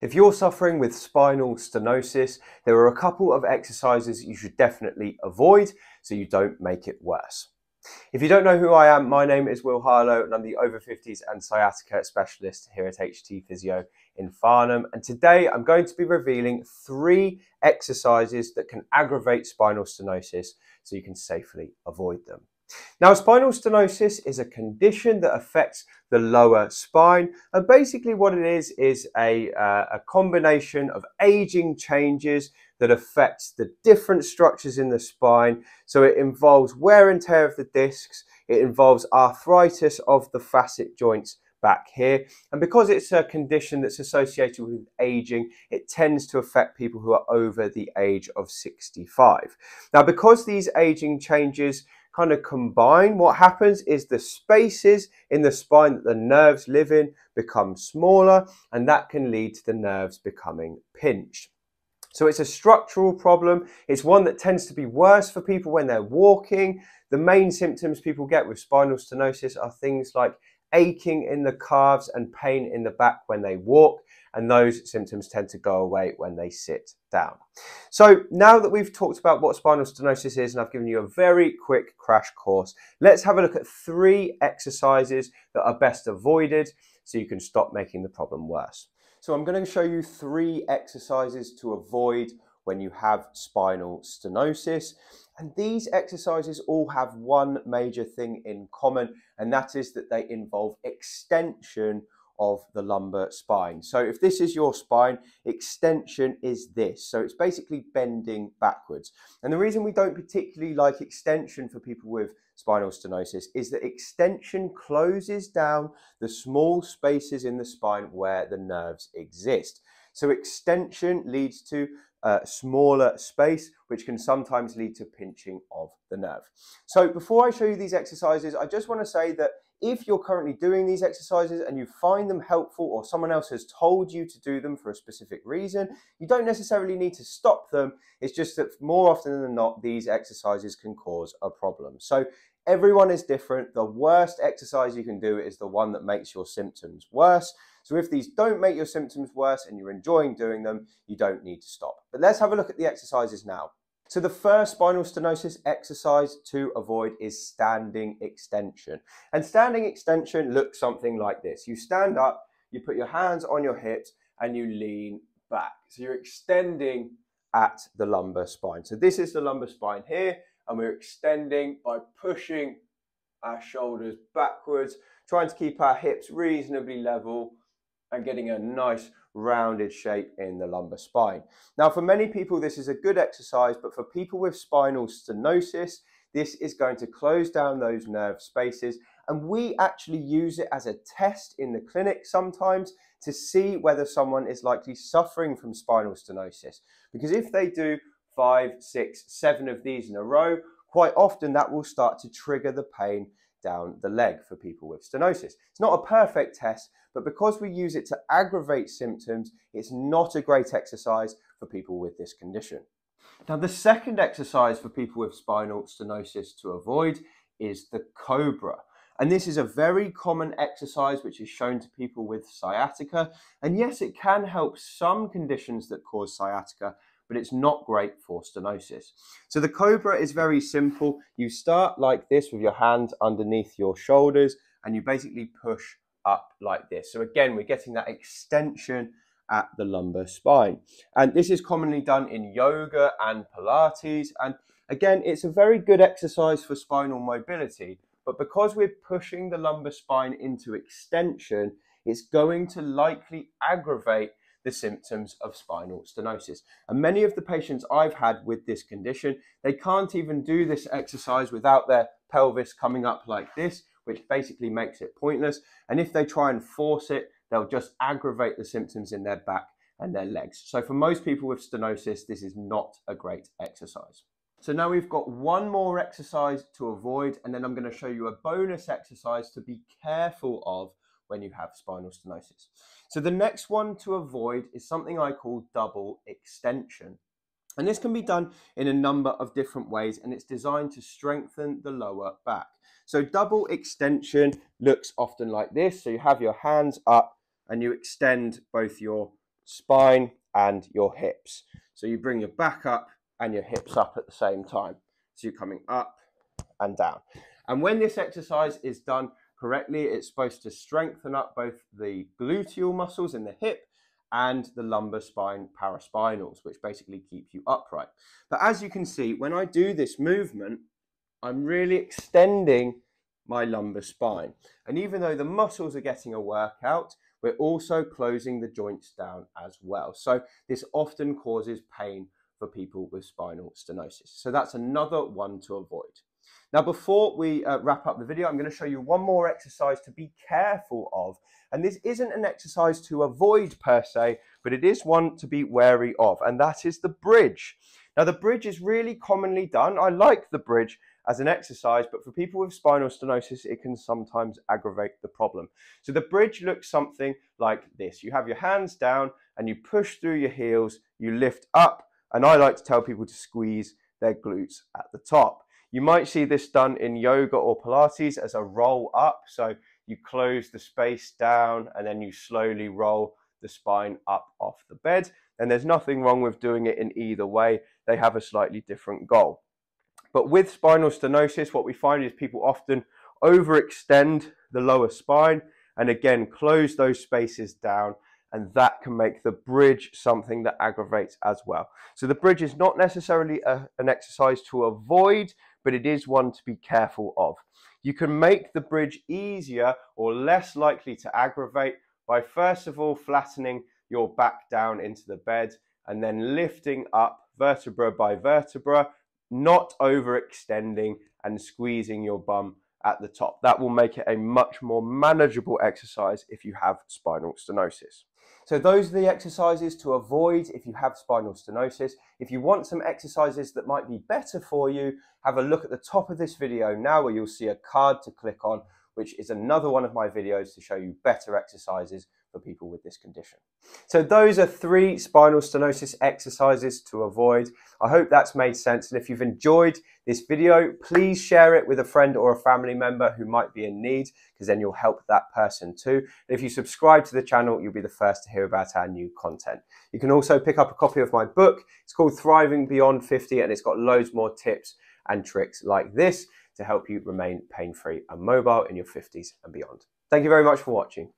If you're suffering with spinal stenosis, there are a couple of exercises you should definitely avoid so you don't make it worse. If you don't know who I am, my name is Harlow and I'm the Over-Fifties and Sciatica specialist here at HT Physio in Farnham. And today I'm going to be revealing 3 exercises that can aggravate spinal stenosis so you can safely avoid them. Now, spinal stenosis is a condition that affects the lower spine, and basically what it is a combination of aging changes that affects the different structures in the spine. So it involves wear and tear of the discs, it involves arthritis of the facet joints back here, and because it's a condition that's associated with aging, it tends to affect people who are over the age of 65. Now, because these aging changes kind of combine, what happens is the spaces in the spine that the nerves live in become smaller, and that can lead to the nerves becoming pinched. So it's a structural problem. It's one that tends to be worse for people when they're walking. The main symptoms people get with spinal stenosis are things like aching in the calves and pain in the back when they walk, and those symptoms tend to go away when they sit down. So now that we've talked about what spinal stenosis is and I've given you a very quick crash course, let's have a look at 3 exercises that are best avoided so you can stop making the problem worse. So I'm going to show you 3 exercises to avoid when you have spinal stenosis. And these exercises all have one major thing in common, and that is that they involve extension of the lumbar spine. So if this is your spine, extension is this. So it's basically bending backwards. And the reason we don't particularly like extension for people with spinal stenosis is that extension closes down the small spaces in the spine where the nerves exist. So extension leads to a smaller space, which can sometimes lead to pinching of the nerve. So before I show you these exercises, I just want to say that if you're currently doing these exercises and you find them helpful, or someone else has told you to do them for a specific reason, you don't necessarily need to stop them. It's just that more often than not, these exercises can cause a problem. So everyone is different. The worst exercise you can do is the one that makes your symptoms worse. So if these don't make your symptoms worse and you're enjoying doing them, you don't need to stop. But let's have a look at the exercises now. So the first spinal stenosis exercise to avoid is standing extension. And standing extension looks something like this. You stand up, you put your hands on your hips, and you lean back. So you're extending at the lumbar spine. So this is the lumbar spine here, and we're extending by pushing our shoulders backwards, trying to keep our hips reasonably level and getting a nice rounded shape in the lumbar spine. Now, for many people, this is a good exercise, but for people with spinal stenosis, this is going to close down those nerve spaces. And we actually use it as a test in the clinic sometimes to see whether someone is likely suffering from spinal stenosis. Because if they do 5, 6, 7 of these in a row, quite often that will start to trigger the pain down the leg for people with stenosis. It's not a perfect test, but because we use it to aggravate symptoms, it's not a great exercise for people with this condition. Now, the second exercise for people with spinal stenosis to avoid is the Cobra. And this is a very common exercise which is shown to people with sciatica. And yes, it can help some conditions that cause sciatica, but it's not great for stenosis. So the Cobra is very simple. You start like this with your hands underneath your shoulders, and you basically push up like this. So again, we're getting that extension at the lumbar spine. And this is commonly done in yoga and Pilates. And again, it's a very good exercise for spinal mobility, but because we're pushing the lumbar spine into extension, it's going to likely aggravate the symptoms of spinal stenosis. And many of the patients I've had with this condition, they can't even do this exercise without their pelvis coming up like this, which basically makes it pointless. And if they try and force it, they'll just aggravate the symptoms in their back and their legs. So for most people with stenosis, this is not a great exercise. So now we've got one more exercise to avoid, and then I'm going to show you a bonus exercise to be careful of when you have spinal stenosis. So the next one to avoid is something I call double extension. And this can be done in a number of different ways, and it's designed to strengthen the lower back. So double extension looks often like this. So you have your hands up and you extend both your spine and your hips. So you bring your back up and your hips up at the same time. So you're coming up and down. And when this exercise is done correctly, it's supposed to strengthen up both the gluteal muscles in the hip and the lumbar spine paraspinals, which basically keep you upright. But as you can see, when I do this movement, I'm really extending my lumbar spine. And even though the muscles are getting a workout, we're also closing the joints down as well. So this often causes pain for people with spinal stenosis. So that's another one to avoid. Now, before we wrap up the video, I'm going to show you one more exercise to be careful of. And this isn't an exercise to avoid per se, but it is one to be wary of, and that is the bridge. Now, the bridge is really commonly done. I like the bridge as an exercise, but for people with spinal stenosis, it can sometimes aggravate the problem. So the bridge looks something like this. You have your hands down and you push through your heels, you lift up, and I like to tell people to squeeze their glutes at the top. You might see this done in yoga or Pilates as a roll up. So you close the space down and then you slowly roll the spine up off the bed. And there's nothing wrong with doing it in either way. They have a slightly different goal. But with spinal stenosis, what we find is people often overextend the lower spine and again close those spaces down, and that can make the bridge something that aggravates as well. So the bridge is not necessarily an exercise to avoid, but it is one to be careful of. You can make the bridge easier or less likely to aggravate by first of all flattening your back down into the bed and then lifting up vertebra by vertebra, not overextending and squeezing your bum at the top. That will make it a much more manageable exercise if you have spinal stenosis. So those are the exercises to avoid if you have spinal stenosis. If you want some exercises that might be better for you, have a look at the top of this video now where you'll see a card to click on, which is another one of my videos to show you better exercises for people with this condition. So those are 3 spinal stenosis exercises to avoid. I hope that's made sense, and if you've enjoyed this video, please share it with a friend or a family member who might be in need, because then you'll help that person too. And if you subscribe to the channel, you'll be the first to hear about our new content. You can also pick up a copy of my book. It's called Thriving Beyond 50, and it's got loads more tips and tricks like this to help you remain pain-free and mobile in your 50s and beyond. Thank you very much for watching.